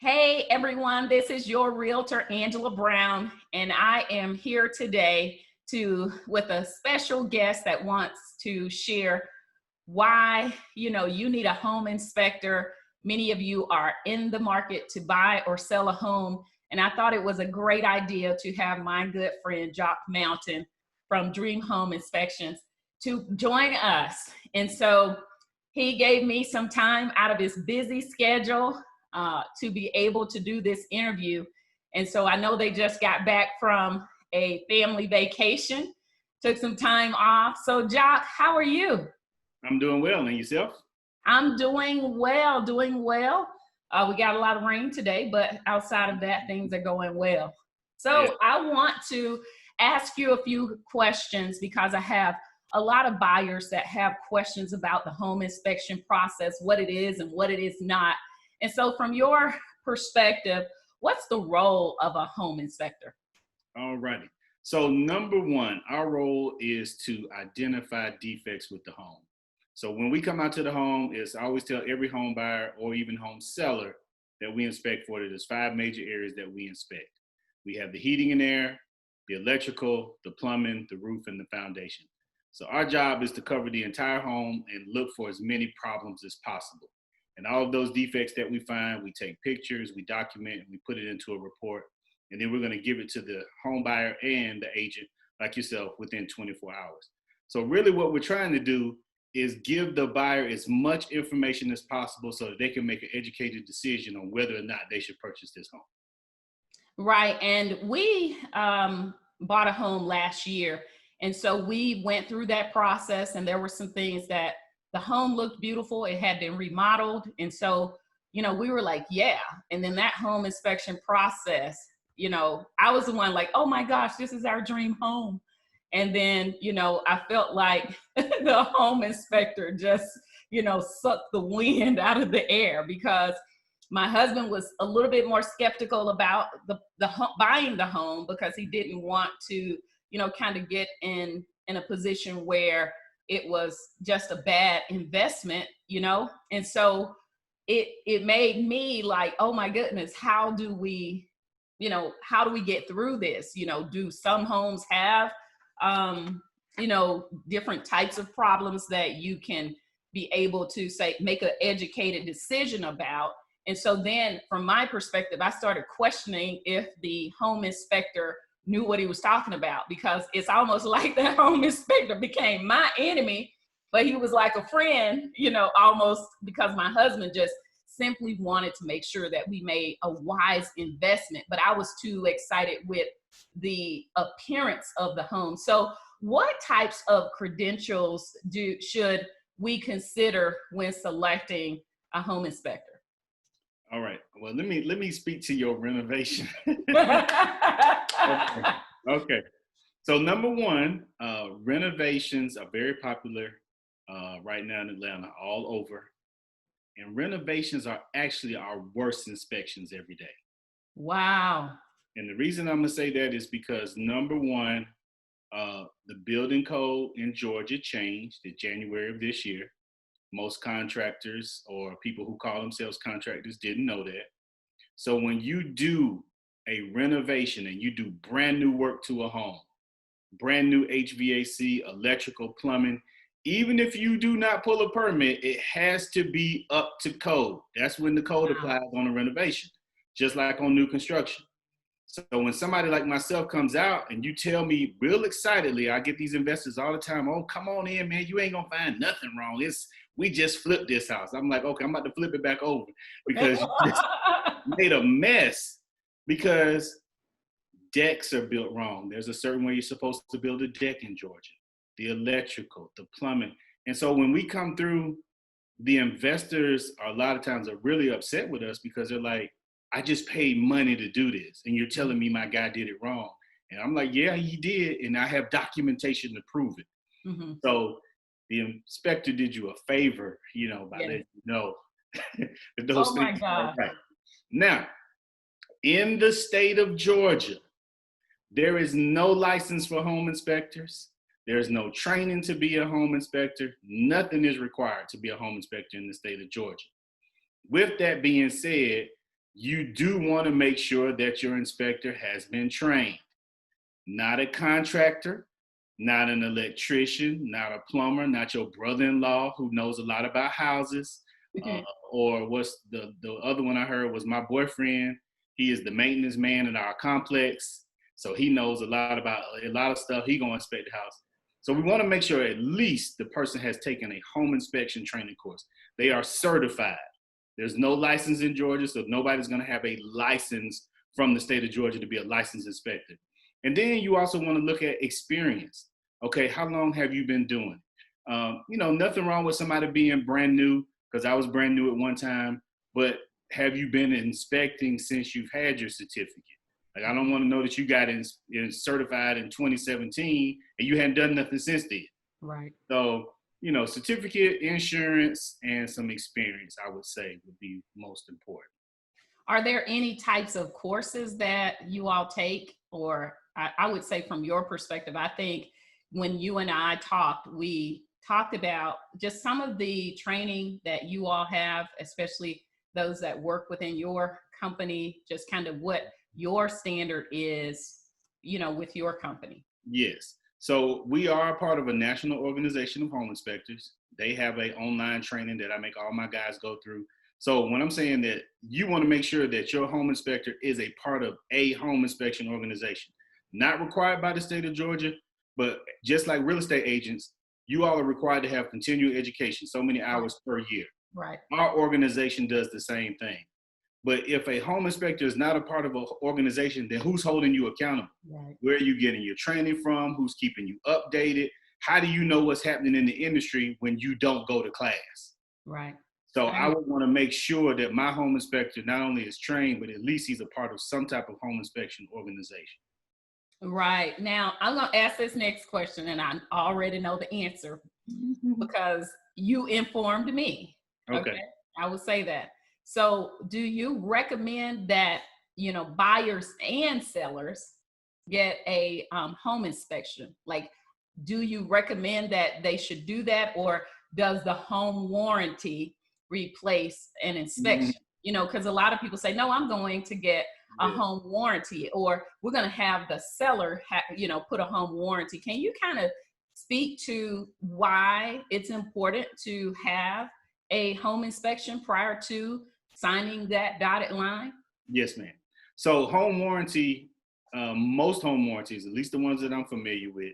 Hey everyone, this is your realtor Angela Brown, and I am here today with a special guest that wants to share why you need a home inspector. Many of you are in the market to buy or sell a home, and I thought it was a great idea to have my good friend Jacques Mountain from Dream Home Inspections to join us. And so he gave me some time out of his busy schedule to be able to do this interview. And so I know they just got back from a family vacation, took some time off. So Jacques, how are you? I'm doing well, and yourself? I'm doing well, doing well. We got a lot of rain today, but outside of that, things are going well. Yeah. So I want to ask you a few questions because I have a lot of buyers that have questions about the home inspection process, what it is and what it is not. And so from your perspective, what's the role of a home inspector? All righty. So number one, our role is to identify defects with the home. So when we come out to the home, I always tell every home buyer or even home seller that we inspect for it. There's 5 major areas that we inspect. We have the heating and air, the electrical, the plumbing, the roof, and the foundation. So our job is to cover the entire home and look for as many problems as possible. And all of those defects that we find, we take pictures, we document, and we put it into a report. And then we're going to give it to the home buyer and the agent, like yourself, within 24 hours. So really what we're trying to do is give the buyer as much information as possible so that they can make an educated decision on whether or not they should purchase this home. Right. And we bought a home last year. And so we went through that process, and there were some things that the home looked beautiful. It had been remodeled. And so, we were like, yeah. And then that home inspection process, I was the one like, oh my gosh, this is our dream home. And then, I felt like the home inspector just, sucked the wind out of the air because my husband was a little bit more skeptical about buying the home because he didn't want to, kind of get in a position where it was just a bad investment, And so it made me like, oh my goodness, how do we get through this? Do some homes have, different types of problems that you can be able to make an educated decision about? And so then from my perspective, I started questioning if the home inspector knew what he was talking about, because it's almost like the home inspector became my enemy, but he was like a friend, almost, because my husband just simply wanted to make sure that we made a wise investment. But I was too excited with the appearance of the home. So what types of credentials should we consider when selecting a home inspector? All right. Well, let me speak to your renovation. Okay. So number one, renovations are very popular right now in Atlanta, all over. And renovations are actually our worst inspections every day. Wow. And the reason I'm going to say that is because number one, the building code in Georgia changed in January of this year. Most contractors or people who call themselves contractors didn't know that. So when you do a renovation and you do brand new work to a home, brand new HVAC, electrical, plumbing, even if you do not pull a permit, it has to be up to code. That's when the code applies on a renovation, just like on new construction. So when somebody like myself comes out and you tell me real excitedly, I get these investors all the time, oh, come on in, man, you ain't gonna find nothing wrong. We just flipped this house. I'm like, okay, I'm about to flip it back over because you just made a mess, because decks are built wrong. There's a certain way you're supposed to build a deck in Georgia, the electrical, the plumbing. And so when we come through, the investors are a lot of times are really upset with us because they're like, I just paid money to do this, and you're telling me my guy did it wrong. And I'm like, yeah, he did, and I have documentation to prove it. Mm-hmm. So the inspector did you a favor, by letting you know that those things are right. Now, in the state of Georgia, there is no license for home inspectors. There's no training to be a home inspector. Nothing is required to be a home inspector in the state of Georgia. With that being said, You do want to make sure that your inspector has been trained. Not a contractor, not an electrician, not a plumber, not your brother-in-law who knows a lot about houses, uh, or what's the other one I heard was my boyfriend. He is the maintenance man in our complex, so he knows a lot about a lot of stuff. He gonna inspect the house. So we want to make sure at least the person has taken a home inspection training course. They are certified. There's no license in Georgia, so nobody's gonna have a license from the state of Georgia to be a licensed inspector. And then you also want to look at experience. Okay, how long have you been doing? Nothing wrong with somebody being brand new, because I was brand new at one time, but have you been inspecting since you've had your certificate? Like, I don't want to know that you got certified in 2017 and you hadn't done nothing since then. Right. So, certificate, insurance, and some experience, I would say, would be most important. Are there any types of courses that you all take? Or I would say from your perspective, I think when you and I talked, we talked about just some of the training that you all have, especially those that work within your company, just kind of what your standard is, with your company. Yes. So we are a part of a national organization of home inspectors. They have an online training that I make all my guys go through. So when I'm saying that, you want to make sure that your home inspector is a part of a home inspection organization, not required by the state of Georgia, but just like real estate agents, you all are required to have continuing education, so many hours per year. Right. Our organization does the same thing. But if a home inspector is not a part of an organization, then who's holding you accountable? Right. Where are you getting your training from? Who's keeping you updated? How do you know what's happening in the industry when you don't go to class? Right. So I would want to make sure that my home inspector not only is trained, but at least he's a part of some type of home inspection organization. Right. Now, I'm going to ask this next question, and I already know the answer because you informed me. Okay. I would say that. So do you recommend that, buyers and sellers get a home inspection? Like, do you recommend that they should do that, or does the home warranty replace an inspection? Because a lot of people say, no, I'm going to get a home warranty, or we're going to have the seller, put a home warranty. Can you kind of speak to why it's important to have a home inspection prior to signing that dotted line? Yes, ma'am. So home warranty, most home warranties, at least the ones that I'm familiar with,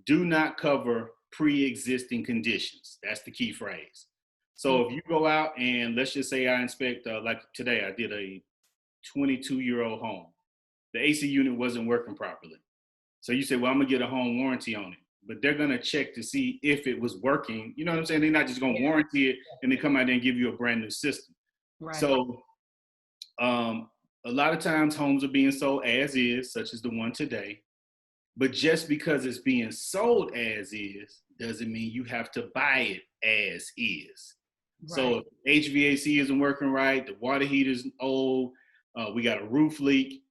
do not cover pre-existing conditions. That's the key phrase. So if you go out and let's just say I inspect, like today, I did a 22-year-old home. The AC unit wasn't working properly. So you say, well, I'm gonna get a home warranty on it, but they're gonna check to see if it was working. You know what I'm saying? They're not just gonna warranty it and then come out there and give you a brand new system. Right. So a lot of times homes are being sold as is, such as the one today. But just because it's being sold as is doesn't mean you have to buy it as is. Right. So if HVAC isn't working right, the water heater's old, we got a roof leak,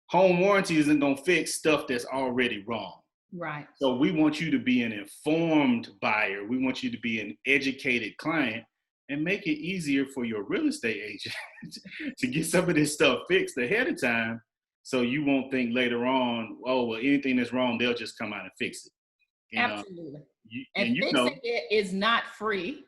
home warranty isn't going to fix stuff that's already wrong. Right. So we want you to be an informed buyer. We want you to be an educated client and make it easier for your real estate agent to get some of this stuff fixed ahead of time. So you won't think later on, oh, well, anything that's wrong, they'll just come out and fix it. And, absolutely. And fixing it is not free.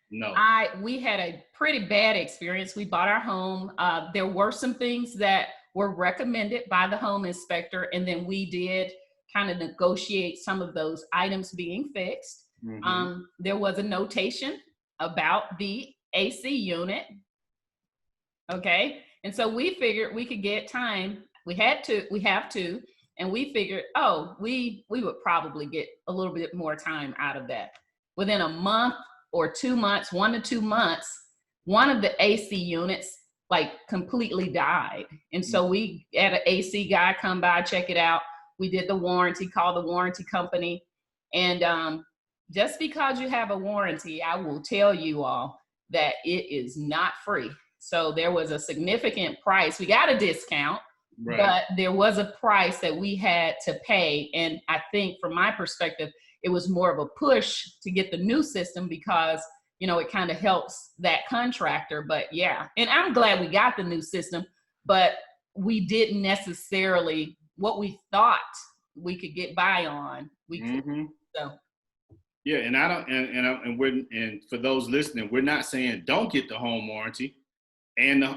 No. We had a pretty bad experience. We bought our home. There were some things that were recommended by the home inspector, and then we did kind of negotiate some of those items being fixed. Mm-hmm. There was a notation about the AC unit. Okay. And so we figured we could get time. We have to, and we figured, we would probably get a little bit more time out of that. Within a month or 2 months, 1 to 2 months, one of the AC units like completely died. And so we had an AC guy come by, check it out. We did the warranty, called the warranty company. And just because you have a warranty, I will tell you all that it is not free. So there was a significant price. We got a discount, right, but there was a price that we had to pay. And I think from my perspective, it was more of a push to get the new system because it kind of helps that contractor. But yeah, and I'm glad we got the new system, but we didn't necessarily what we thought we could get by on. We could, Mm-hmm. so Yeah, and I don't, and for those listening, we're not saying don't get the home warranty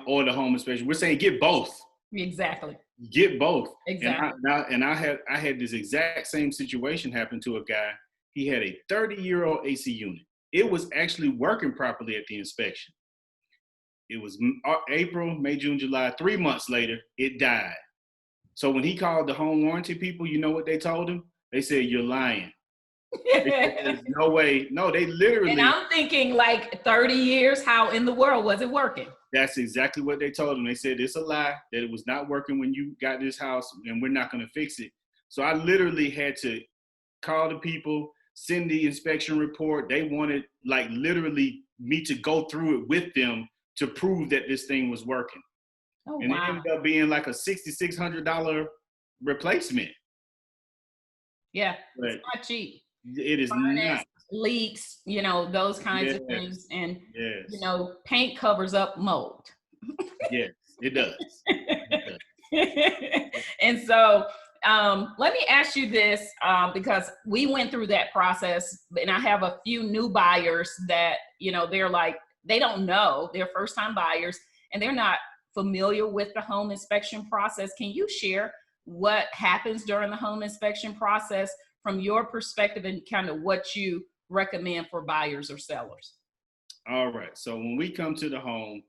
or the home inspection. We're saying get both. exactly. Get both. Exactly. I had this exact same situation happen to a guy. He had a 30-year-old AC unit. It was actually working properly at the inspection. It was April, May, June, July. 3 months later, it died. So when he called the home warranty people, you know what they told him? They said, "You're lying." They said, "There's no way." No, they literally. And I'm thinking, like, 30 years, how in the world was it working? That's exactly what they told him. They said it's a lie, that it was not working when you got this house, and we're not going to fix it. So I literally had to call the people, send the inspection report. They wanted, like, literally me to go through it with them to prove that this thing was working. Oh, And wow. it ended up being like a $6,600 replacement. Yeah, But it's not cheap. it is Furnace, not. leaks, those kinds of Yes, things. And, yes, paint covers up mold. yes, it does. It does. And so let me ask you this, because we went through that process, and I have a few new buyers that, they're like, they don't know, they're first time buyers, and they're not familiar with the home inspection process. Can you share what happens during the home inspection process from your perspective, and kind of what you recommend for buyers or sellers? All right. So when we come to the home,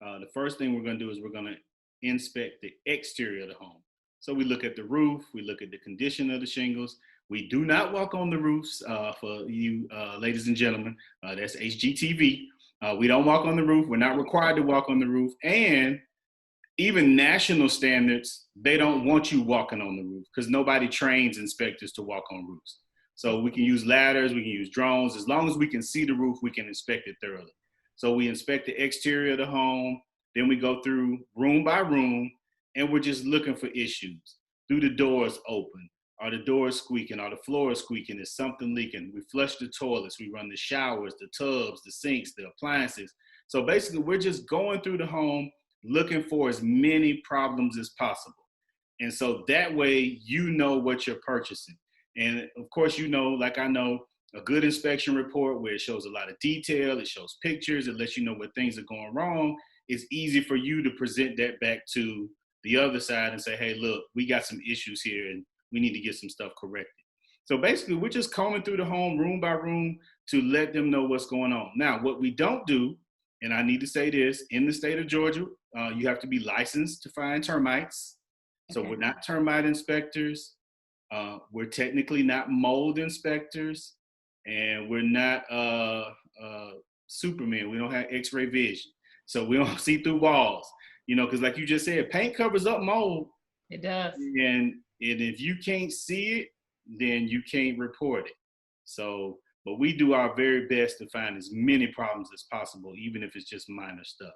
the first thing we're going to do is we're going to inspect the exterior of the home. So we look at the roof, we look at the condition of the shingles. We do not walk on the roofs, for you ladies and gentlemen. That's HGTV. We don't walk on the roof. We're not required to walk on the roof. And even national standards, they don't want you walking on the roof because nobody trains inspectors to walk on roofs. So we can use ladders, we can use drones. As long as we can see the roof, we can inspect it thoroughly. So we inspect the exterior of the home, then we go through room by room, and we're just looking for issues. Do the doors open? Are the doors squeaking? Are the floors squeaking? Is something leaking? We flush the toilets, we run the showers, the tubs, the sinks, the appliances. So basically, we're just going through the home, looking for as many problems as possible. And so that way, you know what you're purchasing. And of course, like I know, a good inspection report where it shows a lot of detail, it shows pictures, it lets you know where things are going wrong. It's easy for you to present that back to the other side and say, "Hey, look, we got some issues here and we need to get some stuff corrected." So basically, we're just combing through the home room by room to let them know what's going on. Now, what we don't do, and I need to say this, in the state of Georgia, you have to be licensed to find termites. So Okay. we're not termite inspectors. We're technically not mold inspectors, and we're not Superman. We don't have X-ray vision, so we don't see through walls. Because like you just said, paint covers up mold, It does. and if you can't see it, then you can't report it. So, but we do our very best to find as many problems as possible, even if it's just minor stuff.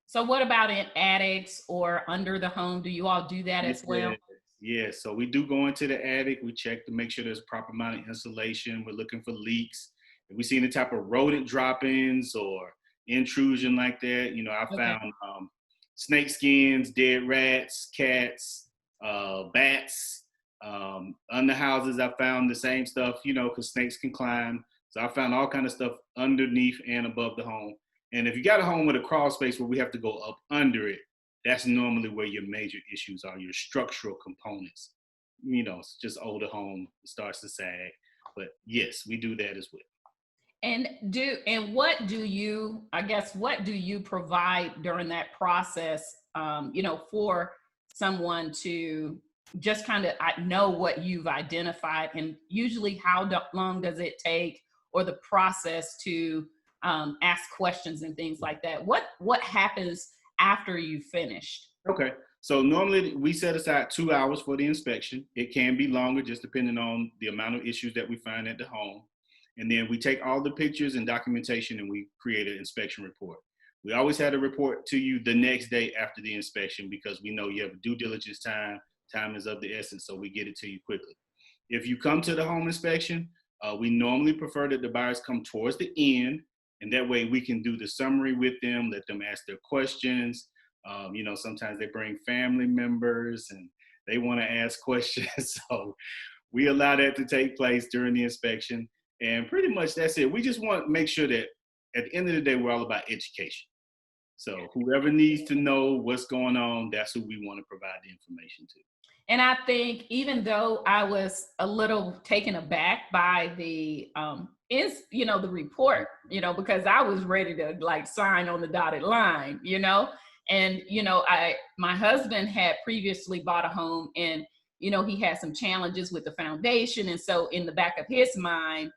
So what about in attics or under the home? Do you all do that as well? Yeah, so we do go into the attic. We check to make sure there's proper amount of insulation. We're looking for leaks. If we see any type of rodent drop-ins or intrusion like that, I Okay. found snake skins, dead rats, cats, bats. Under houses, I found the same stuff, because snakes can climb. So I found all kind of stuff underneath and above the home. And if you got a home with a crawl space where we have to go up under it, that's normally where your major issues are, your structural components. It's just older home, it starts to sag. But yes, we do that as well. What do you provide during that process, for someone to just kind of know what you've identified, and usually how long does it take, or the process to ask questions and things like that? What happens after you finished? Okay. So normally we set aside 2 hours for the inspection. It can be longer, just depending on the amount of issues that we find at the home. And then we take all the pictures and documentation and we create an inspection report. We always had a report to you the next day after the inspection because we know you have due diligence time. Time is of the essence, so we get it to you quickly. If you come to the home inspection, we normally prefer that the buyers come towards the end And that way we can do the summary with them, let them ask their questions. Sometimes they bring family members and they want to ask questions. So we allow that to take place during the inspection. And pretty much that's it. We just want to make sure that at the end of the day, we're all about education. So whoever needs to know what's going on, that's who we want to provide the information to. And I think even though I was a little taken aback by the the report, because I was ready to like sign on the dotted line, and my husband had previously bought a home, and he had some challenges with the foundation, and so in the back of his mind,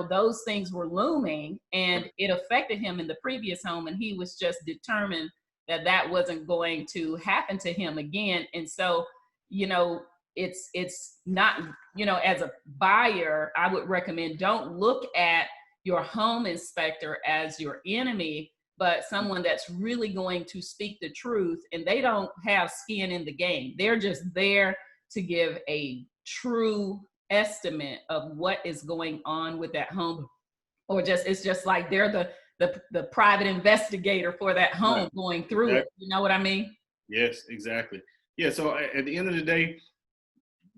those things were looming, and it affected him in the previous home, and he was just determined that that wasn't going to happen to him again. And so it's not, as a buyer, I would recommend don't look at your home inspector as your enemy, but someone that's really going to speak the truth, and they don't have skin in the game. They're just there to give a true estimate of what is going on with that home, or it's just like they're the private investigator for that home, right, going through it. You know what I mean? Yes, exactly. Yeah. So at the end of the day,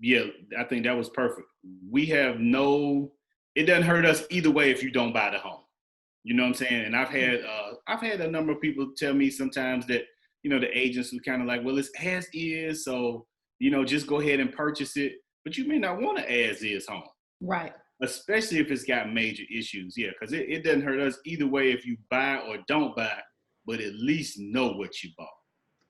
yeah, I think that was perfect. It doesn't hurt us either way if you don't buy the home. You know what I'm saying? And I've had a number of people tell me sometimes that, the agents were kind of like, well, it's as is, so, just go ahead and purchase it. But you may not want an as is home. Right. Especially if it's got major issues. Yeah, because it doesn't hurt us either way if you buy or don't buy, but at least know what you bought.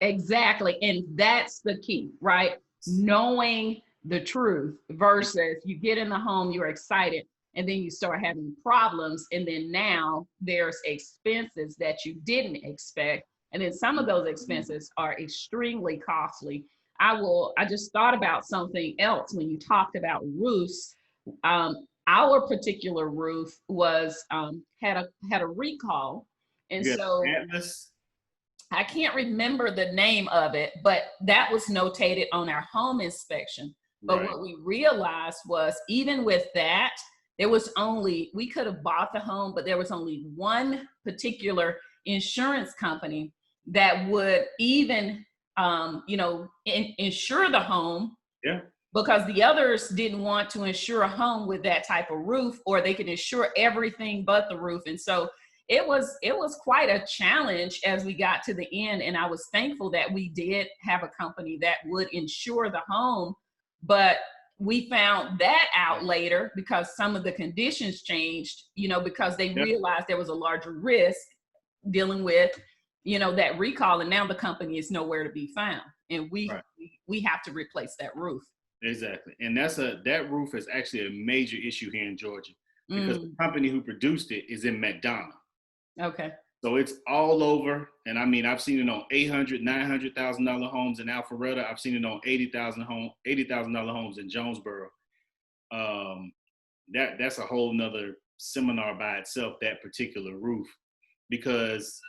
Exactly. And that's the key, right? Knowing the truth versus you get in the home, you're excited, and then you start having problems. And then now there's expenses that you didn't expect. And then some of those expenses are extremely costly. I just thought about something else when you talked about roofs. Our particular roof was had a recall. And so Atlas. I can't remember the name of it, but that was notated on our home inspection. But right, what we realized was even with that, we could have bought the home, but there was only one particular insurance company that would even, insure the home. Yeah. Because the others didn't want to insure a home with that type of roof, or they could insure everything but the roof. And so it was quite a challenge as we got to the end. And I was thankful that we did have a company that would insure the home, but we found that out later because some of the conditions changed, because they realized there was a larger risk dealing with, that recall. And now the company is nowhere to be found. And we have to replace that roof. Exactly. And that roof is actually a major issue here in Georgia because the company who produced it is in McDonough. Okay. So it's all over. And I mean, I've seen it on $800,000, $900,000 homes in Alpharetta. I've seen it on $80,000 homes in Jonesboro. That's a whole nother seminar by itself, that particular roof, because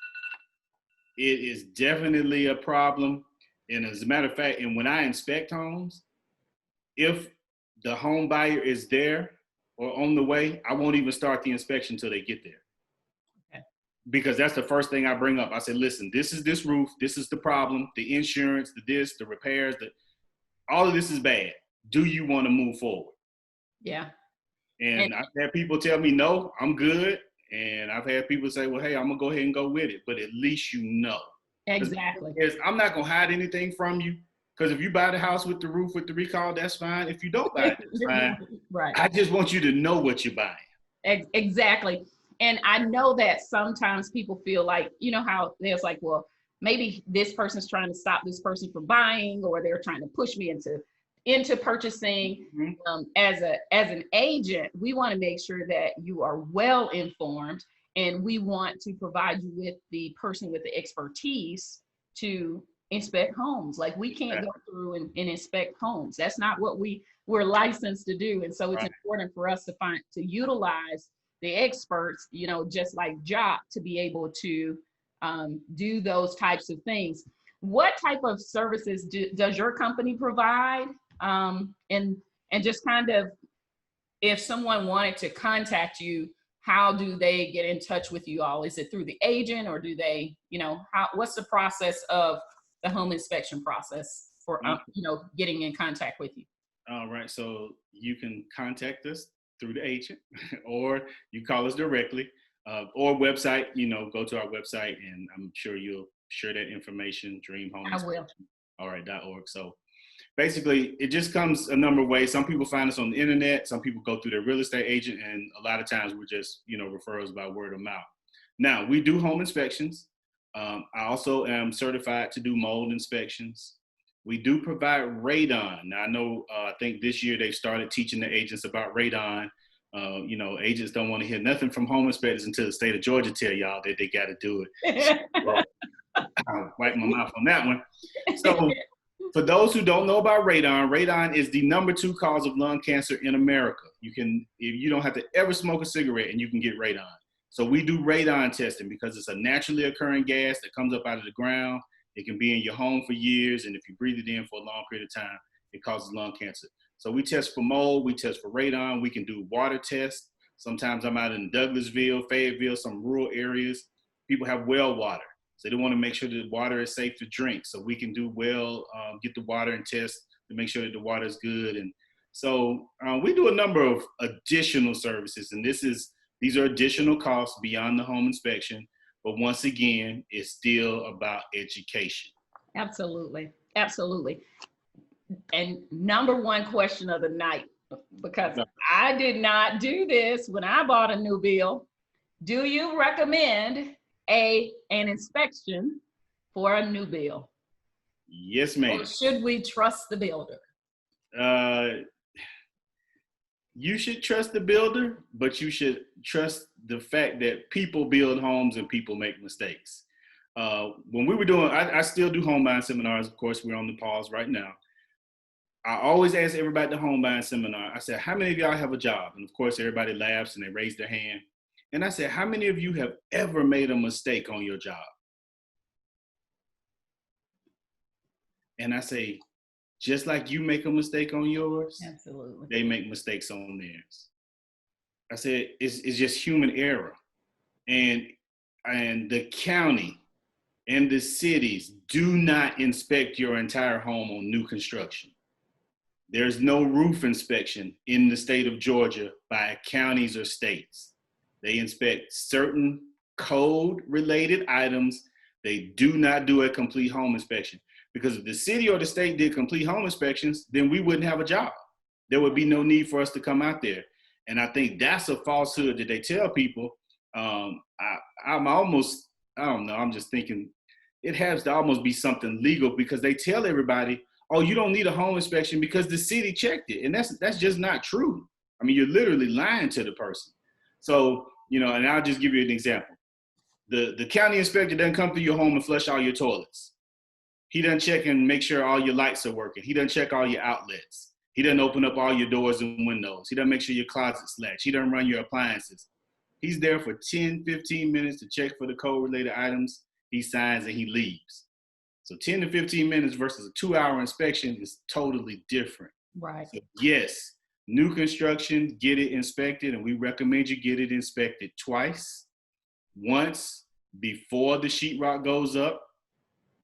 it is definitely a problem. And as a matter of fact, and when I inspect homes, if the home buyer is there or on the way, I won't even start the inspection until they get there. Okay. Because that's the first thing I bring up. I said, listen, this is this roof. This is the problem. The insurance, the repairs, all of this is bad. Do you want to move forward? Yeah. And I've had people tell me, no, I'm good. And I've had people say, well, hey, I'm going to go ahead and go with it. But at least you know. Exactly. I'm not going to hide anything from you. Because if you buy the house with the roof with the recall, that's fine. If you don't buy it, that's fine. Right. I just want you to know what you're buying. Exactly. And I know that sometimes people feel like, how there's like, well, maybe this person's trying to stop this person from buying, or they're trying to push me into purchasing. Mm-hmm. As an agent, we want to make sure that you are well informed, and we want to provide you with the person with the expertise to inspect homes. Like, we can't go through and inspect homes. That's not what we're licensed to do. And so it's important for us to utilize the experts, just like Jacques, to be able to do those types of things. What type of services does your company provide? And just kind of, if someone wanted to contact you, how do they get in touch with you all? Is it through the agent, or do they, what's the process of the home inspection process for, getting in contact with you? All right. So you can contact us through the agent or you call us directly, or website, go to our website, and I'm sure you'll share that information, Dream Home I will. Inspection, .org. So basically, it just comes a number of ways. Some people find us on the internet. Some people go through their real estate agent, and a lot of times we're just, referrals by word of mouth. Now, we do home inspections. I also am certified to do mold inspections. We do provide radon. Now, I know, I think this year they started teaching the agents about radon. Agents don't want to hear nothing from home inspectors until the state of Georgia tell y'all that they got to do it. So, I'll wipe my mouth on that one. So, for those who don't know about radon, radon is the #2 cause of lung cancer in America. You don't have to ever smoke a cigarette and you can get radon. So we do radon testing because it's a naturally occurring gas that comes up out of the ground. It can be in your home for years, and if you breathe it in for a long period of time, it causes lung cancer. So we test for mold, we test for radon, we can do water tests. Sometimes I'm out in Douglasville, Fayetteville, some rural areas. People have well water. So they want to make sure that the water is safe to drink. So we can do get the water and test to make sure that the water is good. And so we do a number of additional services. And these are additional costs beyond the home inspection. But once again, it's still about education. Absolutely. Absolutely. And #1 question of the night, because I did not do this when I bought a new build. Do you recommend an inspection for a new build? Yes, ma'am. Or should we trust the builder? You should trust the builder, but you should trust the fact that people build homes and people make mistakes. When we were doing, I still do home buying seminars. Of course, we're on the pause right now. I always ask everybody at the home buying seminar, I said, how many of y'all have a job? And of course, everybody laughs and they raise their hand. And I said, how many of you have ever made a mistake on your job? And I say, just like you make a mistake on yours, absolutely, they make mistakes on theirs. I said, it's just human error. And the county and the cities do not inspect your entire home on new construction. There's no roof inspection in the state of Georgia by counties or states. They inspect certain code-related items. They do not do a complete home inspection. Because if the city or the state did complete home inspections, then we wouldn't have a job. There would be no need for us to come out there. And I think that's a falsehood that they tell people. I'm just thinking it has to almost be something legal, because they tell everybody, oh, you don't need a home inspection because the city checked it. And that's just not true. I mean, you're literally lying to the person. So, and I'll just give you an example. The county inspector doesn't come through your home and flush all your toilets. He doesn't check and make sure all your lights are working. He doesn't check all your outlets. He doesn't open up all your doors and windows. He doesn't make sure your closet's latched. He doesn't run your appliances. He's there for 10, 15 minutes to check for the code-related items. He signs and he leaves. So 10 to 15 minutes versus a 2-hour inspection is totally different. Right. So yes, new construction, get it inspected, and we recommend you get it inspected twice. Once before the sheetrock goes up,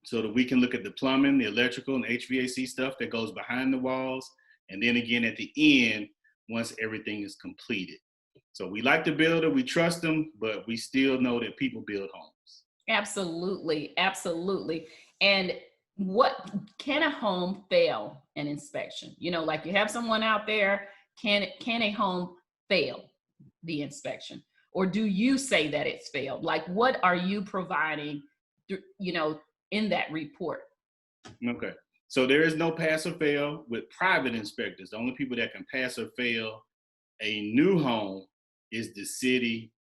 so that we can look at the plumbing, the electrical, and HVAC stuff that goes behind the walls. And then again at the end, once everything is completed. So we like the builder, we trust them, but we still know that people build homes. Absolutely, absolutely. And what can a home fail an inspection? Like you have someone out there, can a home fail the inspection? Or do you say that it's failed? Like, what are you providing, in that report? Okay. So there is no pass or fail with private inspectors. The only people that can pass or fail a new home is the city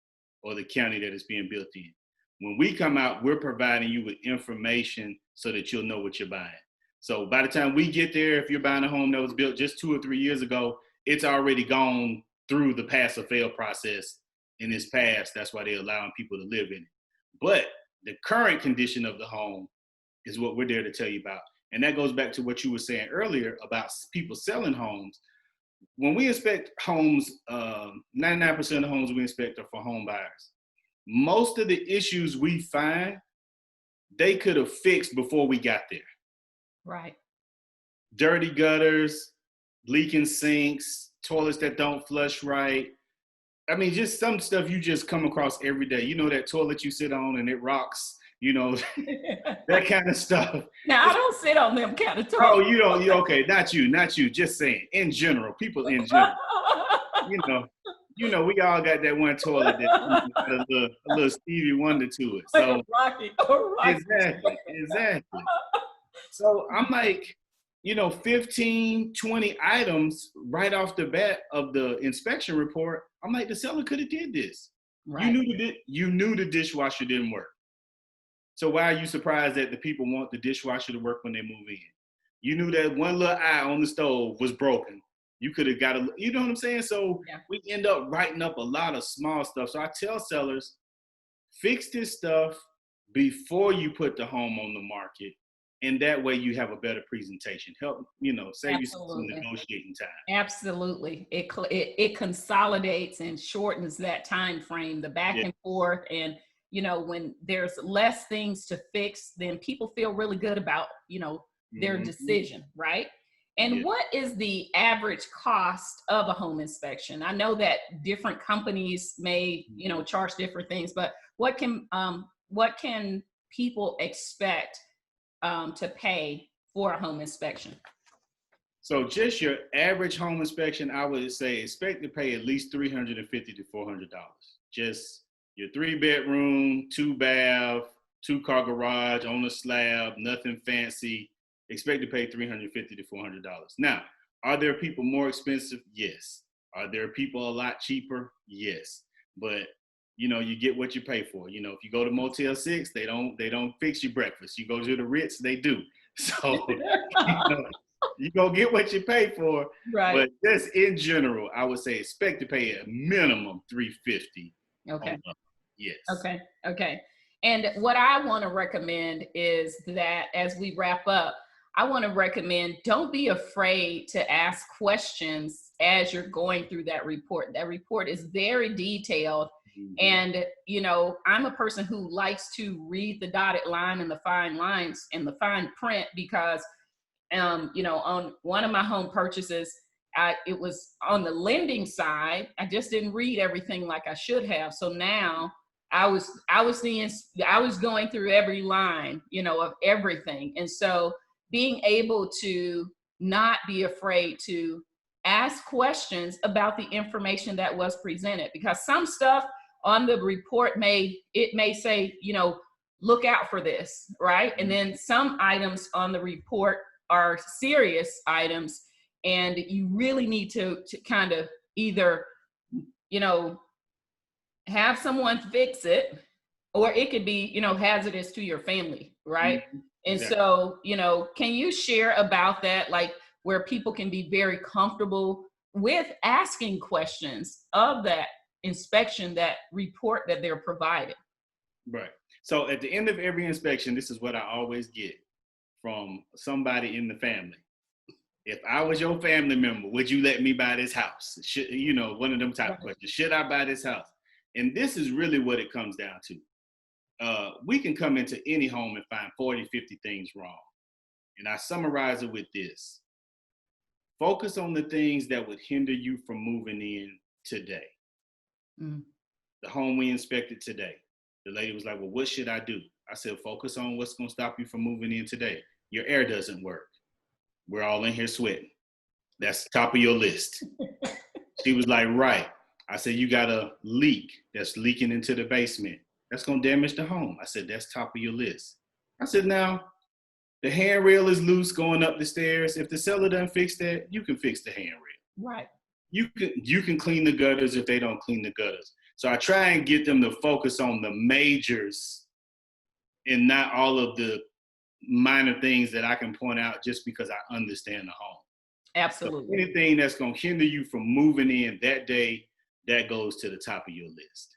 or the county that it's being built in. When we come out, we're providing you with information so that you'll know what you're buying. So by the time we get there, if you're buying a home that was built just 2 or 3 years ago, it's already gone through the pass or fail process in its past. That's why they're allowing people to live in it. But the current condition of the home is what we're there to tell you about. And that goes back to what you were saying earlier about people selling homes. when we inspect homes, 99% of the homes we inspect are for home buyers. Most of the issues we find, they could have fixed before we got there. Right. Dirty gutters, leaking sinks, toilets that don't flush right. I mean, just some stuff you just come across every day. You know, that toilet you sit on and it rocks, you know, that kind of stuff. Now, I don't sit on them kind of Oh, toilets. you don't, okay, not you, just saying, in general, people in general, you know, we all got that one toilet that got a little Stevie Wonder to it. Like So a rocket, a rocket. exactly. So I'm like, 15, 20 items right off the bat of the inspection report. I'm like, the seller could have did this. Right. You knew the dishwasher didn't work. So why are you surprised that the people want the dishwasher to work when they move in? You knew that one little eye on the stove was broken. You could have got you know what I'm saying? So Yeah. we end up writing up a lot of small stuff. So I tell sellers, fix this stuff before you put the home on the market. And that way you have a better presentation. Help, save you some negotiating time. Absolutely. It consolidates and shortens that time frame, the back and forth. And, when there's less things to fix, then people feel really good about, their decision, right? And what is the average cost of a home inspection? I know that different companies may, charge different things, but what can people expect to pay for a home inspection? So just your average home inspection, I would say expect to pay at least $350 to $400. Just your 3-bedroom, 2-bath, 2-car garage on a slab, nothing fancy. Expect to pay $350 to $400. Now, are there people more expensive? Yes. Are there people a lot cheaper? Yes. But you get what you pay for. If you go to Motel 6, they don't fix you breakfast. You go to the Ritz, they do. So you go get what you pay for. Right. But just in general, I would say expect to pay a minimum $350. Okay. Yes. Okay. And what I want to recommend is that as we wrap up, I want to recommend don't be afraid to ask questions as you're going through that report. That report is very detailed. And, I'm a person who likes to read the dotted line and the fine lines and the fine print because, on one of my home purchases, it was on the lending side. I just didn't read everything like I should have. So now I was going through every line, of everything. And so being able to not be afraid to ask questions about the information that was presented, because some stuff on the report may say, look out for this, right? And then some items on the report are serious items, and you really need to kind of either, have someone fix it, or it could be, hazardous to your family, right? And so, can you share about that, like where people can be very comfortable with asking questions of that inspection, that report that they're provided? Right. So at the end of every inspection, this is what I always get from somebody in the family. If I was your family member, would you let me buy this house? Should, one of them type of questions. Should I buy this house? And this is really what it comes down to. We can come into any home and find 40, 50 things wrong. And I summarize it with this. Focus on the things that would hinder you from moving in today. The home we inspected today, the lady was like, well, what should I do? I said, focus on what's going to stop you from moving in today. Your air doesn't work. We're all in here sweating. That's top of your list. She was like, right. I said, you got a leak that's leaking into the basement. That's going to damage the home. I said, that's top of your list. I said, now, the handrail is loose going up the stairs. If the seller doesn't fix that, you can fix the handrail. Right. You can clean the gutters if they don't clean the gutters. So I try and get them to focus on the majors and not all of the minor things that I can point out just because I understand the home. Absolutely. So anything that's going to hinder you from moving in that day, that goes to the top of your list.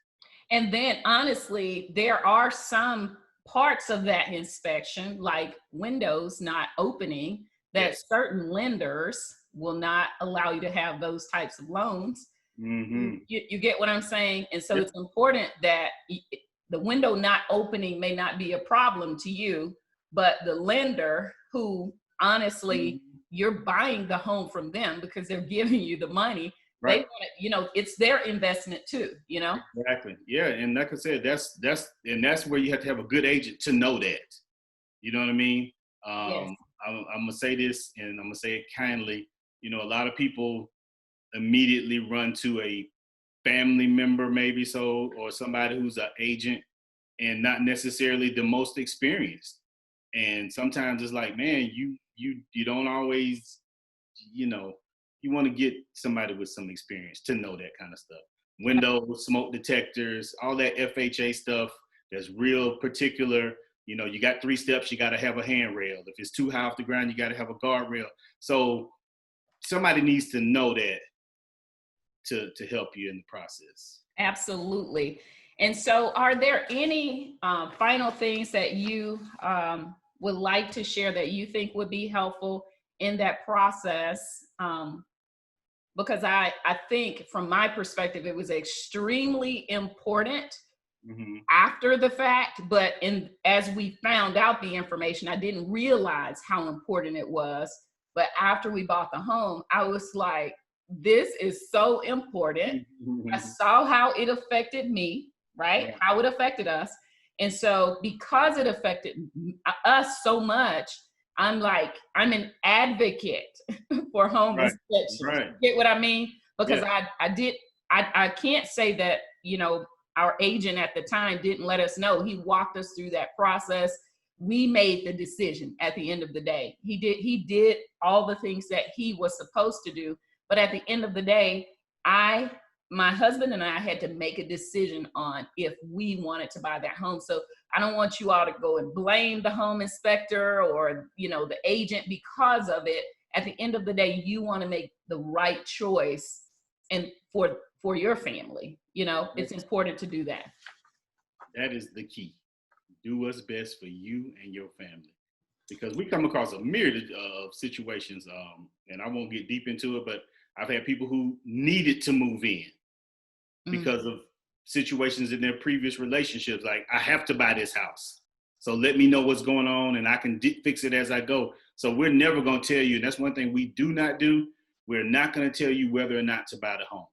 And then honestly, there are some parts of that inspection, like windows not opening, that certain lenders will not allow you to have those types of loans. Mm-hmm. You get what I'm saying? And so Yep. it's important that the window not opening may not be a problem to you, but the lender who honestly you're buying the home from them because they're giving you the money. They Right. want it, you know, it's their investment too, you know? Exactly. Yeah. And like I said, that's where you have to have a good agent to know that. You know what I mean? Yes. I'm gonna say this, and I'm gonna say it kindly. You know, a lot of people immediately run to a family member, maybe so, or somebody who's an agent, and not necessarily the most experienced. And sometimes it's like, man, you don't always, you know, you want to get somebody with some experience to know that kind of stuff. Windows, smoke detectors, all that FHA stuff that's real particular. You know, you got 3 steps, you got to have a handrail. If it's too high off the ground, you got to have a guardrail. So somebody needs to know that to help you in the process. Absolutely. And so are there any final things that you would like to share that you think would be helpful in that process? Because I think from my perspective, it was extremely important after the fact, but as we found out the information, I didn't realize how important it was. But after we bought the home, I was like, this is so important. I saw how it affected me, right? How it affected us. And so because it affected us so much, I'm an advocate for home inspections. Right. You get what I mean? Because Yeah. I can't say that, you know, our agent at the time didn't let us know. He walked us through that process. We made the decision at the end of the day. He did all the things that he was supposed to do. But at the end of the day, my husband and I had to make a decision on if we wanted to buy that home. So I don't want you all to go and blame the home inspector or, you know, the agent because of it. At the end of the day, you want to make the right choice and for your family. You know, it's important to do that. That is the key. Do what's best for you and your family. Because we come across a myriad of situations, and I won't get deep into it, but I've had people who needed to move in because of situations in their previous relationships. Like, I have to buy this house, so let me know what's going on and I can fix it as I go. So we're never going to tell you, and that's one thing we do not do. We're not going to tell you whether or not to buy the home.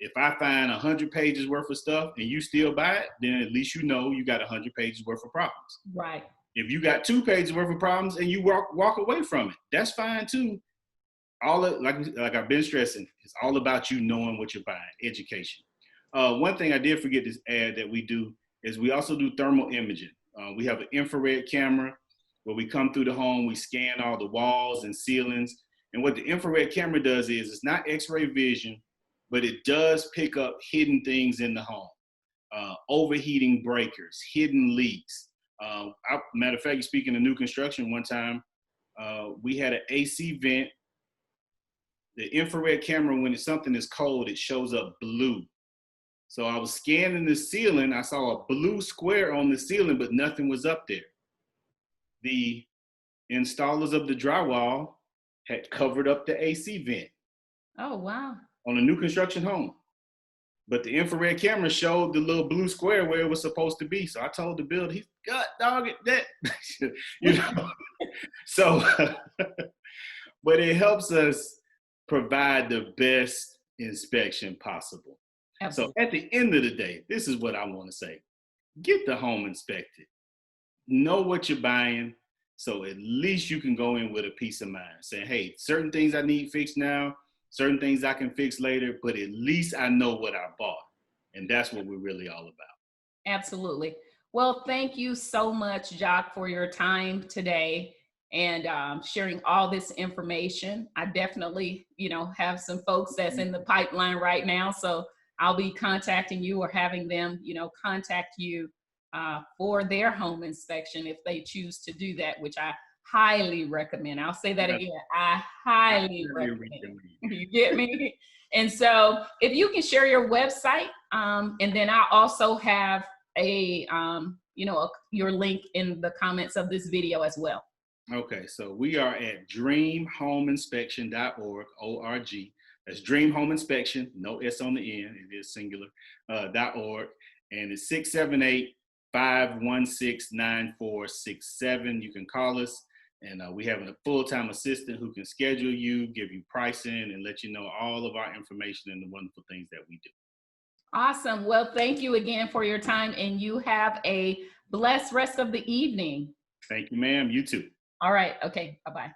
If I find 100 pages worth of stuff and you still buy it, then at least you know you got 100 pages worth of problems. Right. If you got 2 pages worth of problems and you walk away from it, that's fine too. Like I've been stressing, it's all about you knowing what you're buying, education. One thing I did forget to add that we do is we also do thermal imaging. We have an infrared camera where we come through the home, we scan all the walls and ceilings. And what the infrared camera does is it's not X-ray vision, but it does pick up hidden things in the home. Overheating breakers, hidden leaks. Matter of fact, speaking of new construction, one time we had an AC vent. The infrared camera, when something is cold, it shows up blue. So I was scanning the ceiling. I saw a blue square on the ceiling, but nothing was up there. The installers of the drywall had covered up the AC vent. Oh, wow. On a new construction home. But the infrared camera showed the little blue square where it was supposed to be. So I told the builder, he's God dog it that. You know. So but it helps us provide the best inspection possible. Absolutely. So at the end of the day, this is what I want to say. Get the home inspected. Know what you're buying, so at least you can go in with a peace of mind. Saying, hey, certain things I need fixed now, certain things I can fix later, but at least I know what I bought. And that's what we're really all about. Absolutely. Well, thank you so much, Jacques, for your time today and sharing all this information. I definitely, you know, have some folks that's in the pipeline right now. So I'll be contacting you or having them, you know, contact you for their home inspection if they choose to do that, which I highly recommend. I'll say that again. I highly recommend. You get me? And so if you can share your website, and then I'll also have your link in the comments of this video as well. Okay, so we are at dreamhomeinspection.org, O-R-G. That's Dream Home Inspection, no S on the end, it is singular, .org. And it's 678-516-9467. You can call us, and we have a full-time assistant who can schedule you, give you pricing, and let you know all of our information and the wonderful things that we do. Awesome. Well, thank you again for your time, and you have a blessed rest of the evening. Thank you, ma'am. You too. All right. Okay. Bye-bye.